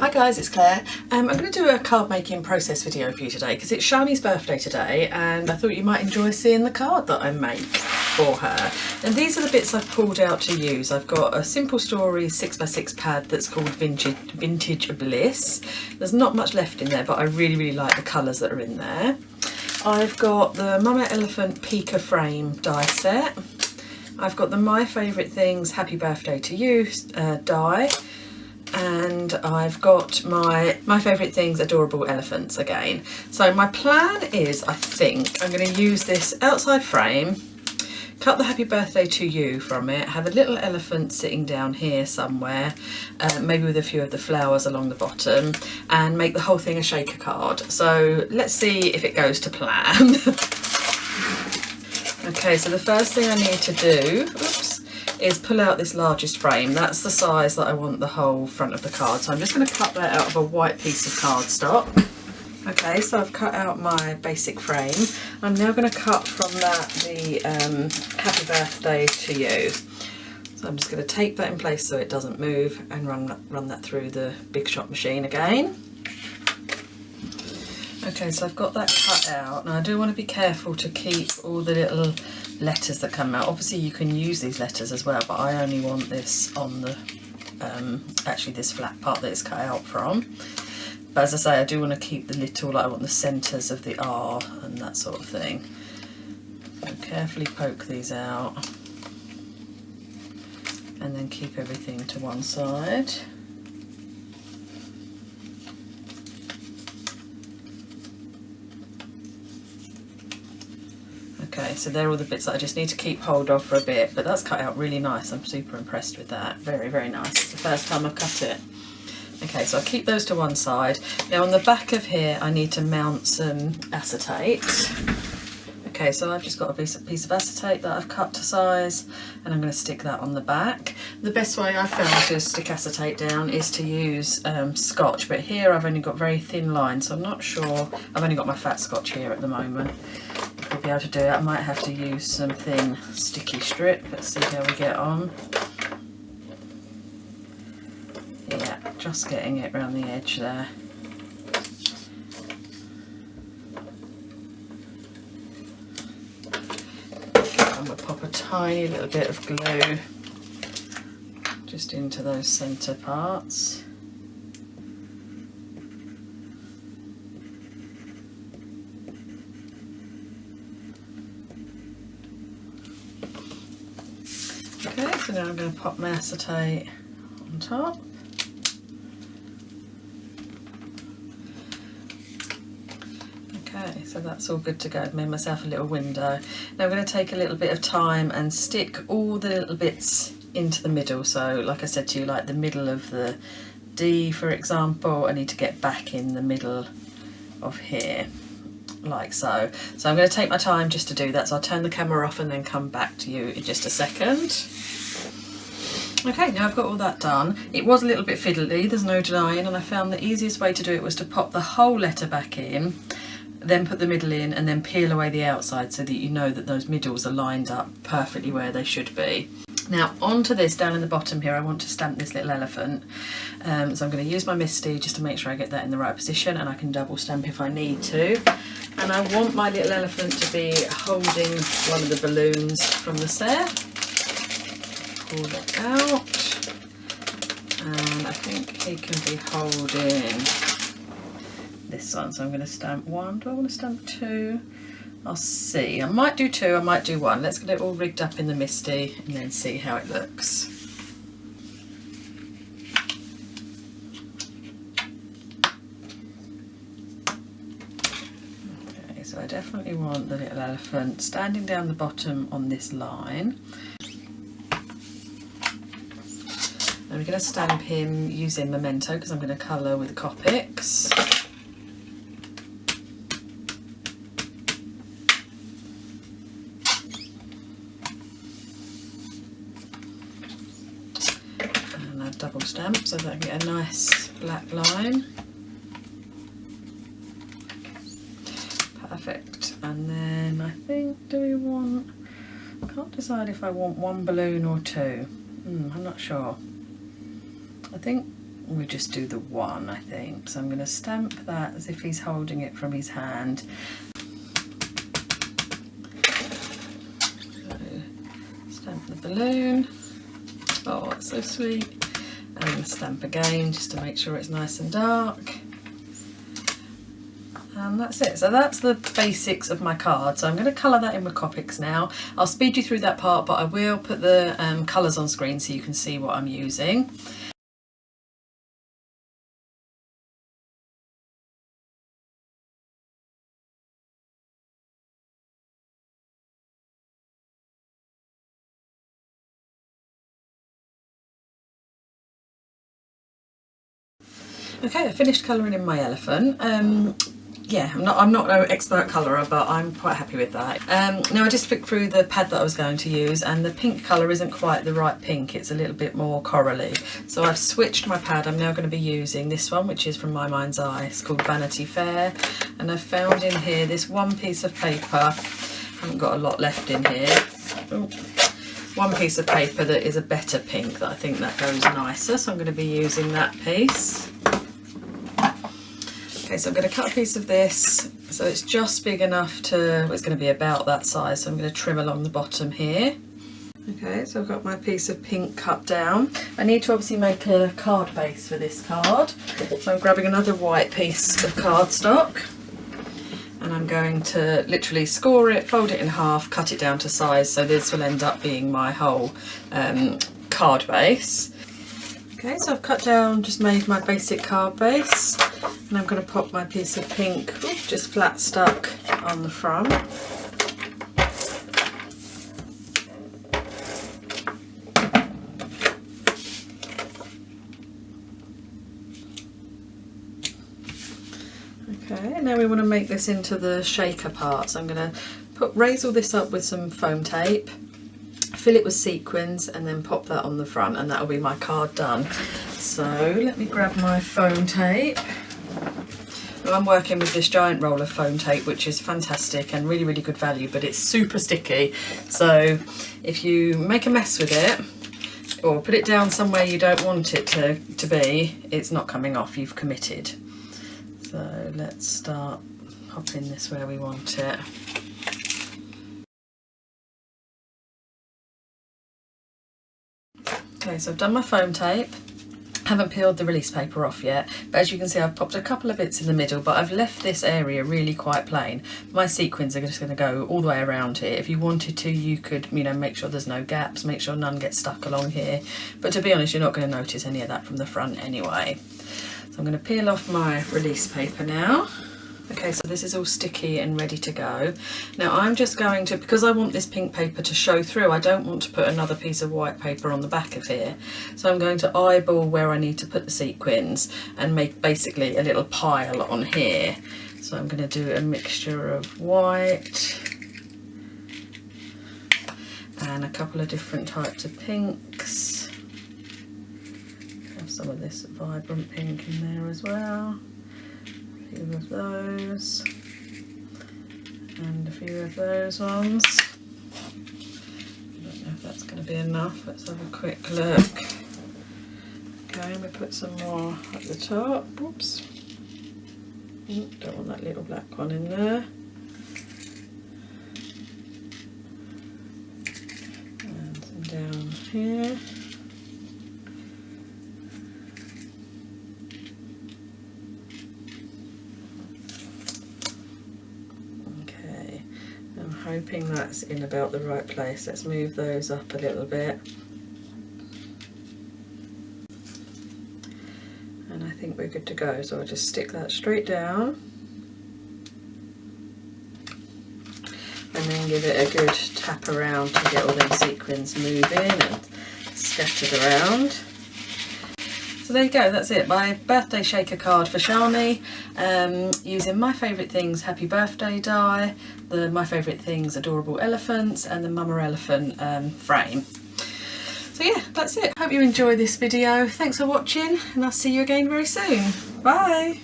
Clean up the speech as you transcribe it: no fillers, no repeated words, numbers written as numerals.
Hi guys, it's Claire. I'm going to do a card making process video for you today because it's Sharni's birthday today and I thought you might enjoy seeing the card that I make for her. And these are the bits I've pulled out to use. I've got a Simple Story 6x6 pad that's called Vintage Bliss. There's not much left in there, but I really like the colours that are in there. I've got the Mama Elephant Pika Frame die set. I've got the My Favourite Things Happy Birthday to You die. And I've got my Favourite Things Adorable Elephants again. So my plan is, I think, I'm going to use this outside frame, cut the Happy Birthday to You from it, have a little elephant sitting down here somewhere, maybe with a few of the flowers along the bottom, and make the whole thing a shaker card. So let's see if it goes to plan. Okay, so the first thing I need to do, is pull out this largest frame. That's the size that I want the whole front of the card. So I'm just going to cut that out of a white piece of cardstock. Okay, so I've cut out my basic frame. I'm now going to cut from that the Happy Birthday to You. So I'm just going to tape that in place so it doesn't move and run that through the Big Shot machine again. Okay, so I've got that cut out. Now I do want to be careful to keep all the little letters that come out. Obviously you can use these letters as well, but I only want this on the, actually this flat part that it's cut out from. But as I say, I do want to keep the little, like I want the centres of the R and that sort of thing. So carefully poke these out and then keep everything to one side. Okay, so they're all the bits that I just need to keep hold of for a bit, but that's cut out really nice. I'm super impressed with that. Very nice. It's the first time I've cut it. Okay, so I'll keep those to one side. Now on the back of here, I need to mount some acetate. Okay, so I've just got a piece of acetate that I've cut to size, and I'm going to stick that on the back. The best way I've found to stick acetate down is to use scotch, but here I've only got very thin lines, so I'm not sure. I've only got my fat scotch here at the moment. I'll be able to do it. I might have to use some thin sticky strip. Let's see how we get on. Yeah, just getting it around the edge there. I'm going to pop a tiny little bit of glue just into those centre parts. Okay, so now I'm going to pop my acetate on top. Okay, so that's all good to go. I've made myself a little window. Now I'm going to take a little bit of time and stick all the little bits into the middle. So like I said to you, like the middle of the D, for example, I need to get back in the middle of here, like so. So I'm going to take my time just to do that. So I'll turn the camera off and then come back to you in just a second. Okay, now I've got all that done. It was a little bit fiddly, there's no denying, and I found the easiest way to do it was to pop the whole letter back in, then put the middle in, and then peel away the outside so that you know that those middles are lined up perfectly where they should be. Now onto this, down in the bottom here, I want to stamp this little elephant. So I'm going to use my MISTI just to make sure I get that in the right position, and I can double stamp if I need to. And I want my little elephant to be holding one of the balloons from the set. Pull it out, and I think he can be holding this one. So I'm going to stamp one. Do I want to stamp two? I'll see. I might do two, I might do one. Let's get it all rigged up in the MISTI and then see how it looks. Okay, so I definitely want the little elephant standing down the bottom on this line. And we're going to stamp him using Memento because I'm going to colour with Copics. And I double stamp so that I get a nice black line. Perfect. And then I think, do we want, I can't decide if I want one balloon or two. I'm not sure. I think we just do the 1, I think. So I'm going to stamp that as if he's holding it from his hand. So, stamp the balloon. Oh, that's so sweet. And then stamp again just to make sure it's nice and dark. And that's it. So that's the basics of my card. So I'm going to colour that in with Copics now. I'll speed you through that part, but I will put the colours on screen so you can see what I'm using. Okay, I finished colouring in my elephant. Yeah, I'm not no expert colourer, but I'm quite happy with that. Now I just flicked through the pad that I was going to use, and the pink colour isn't quite the right pink, it's a little bit more corally. So I've switched my pad. I'm now going to be using this one, which is from My Mind's Eye. It's called Vanity Fair, and I've found in here this one piece of paper. I haven't got a lot left in here. Ooh. One piece of paper that is a better pink, that I think that goes nicer, so I'm going to be using that piece. Okay, so I'm going to cut a piece of this, so it's just big enough to, well, it's going to be about that size, so I'm going to trim along the bottom here. Okay, so I've got my piece of pink cut down. I need to obviously make a card base for this card, so I'm grabbing another white piece of cardstock, and I'm going to literally score it, fold it in half, cut it down to size, so this will end up being my whole card base. Okay, so I've cut down, just made my basic card base, and I'm going to pop my piece of pink, just flat stuck on the front. Okay, now we want to make this into the shaker part, so I'm going to raise all this up with some foam tape, fill it with sequins, and then pop that on the front, and that'll be my card done. So let me grab my foam tape. Well, I'm working with this giant roll of foam tape, which is fantastic and really, really good value, but it's super sticky. So if you make a mess with it or put it down somewhere you don't want it to be, it's not coming off, you've committed. So let's start popping this where we want it. Okay, so I've done my foam tape. Haven't peeled the release paper off yet, but as you can see I've popped a couple of bits in the middle, but I've left this area really quite plain. My sequins are just going to go all the way around here. If you wanted to, you could, you know, make sure there's no gaps, make sure none get stuck along here, but to be honest you're not going to notice any of that from the front anyway. So I'm going to peel off my release paper now. Okay, so this is all sticky and ready to go. Now I'm just going to, because I want this pink paper to show through, I don't want to put another piece of white paper on the back of here. So I'm going to eyeball where I need to put the sequins and make basically a little pile on here. So I'm going to do a mixture of white and a couple of different types of pinks. Have some of this vibrant pink in there as well. A few of those and a few of those ones. I don't know if that's going to be enough. Let's have a quick look. Okay, we put some more at the top. Oops. Don't want that little black one in there. And some down here. Hoping that's in about the right place. Let's move those up a little bit. And I think we're good to go. So I'll just stick that straight down. And then give it a good tap around to get all them sequins moving and scattered around. So there you go, that's it, my birthday shaker card for Sharni, using My Favourite Things Happy Birthday die, the My Favourite Things Adorable Elephants, and the Mama Elephant frame. So yeah, that's it. Hope you enjoy this video. Thanks for watching, and I'll see you again very soon. Bye!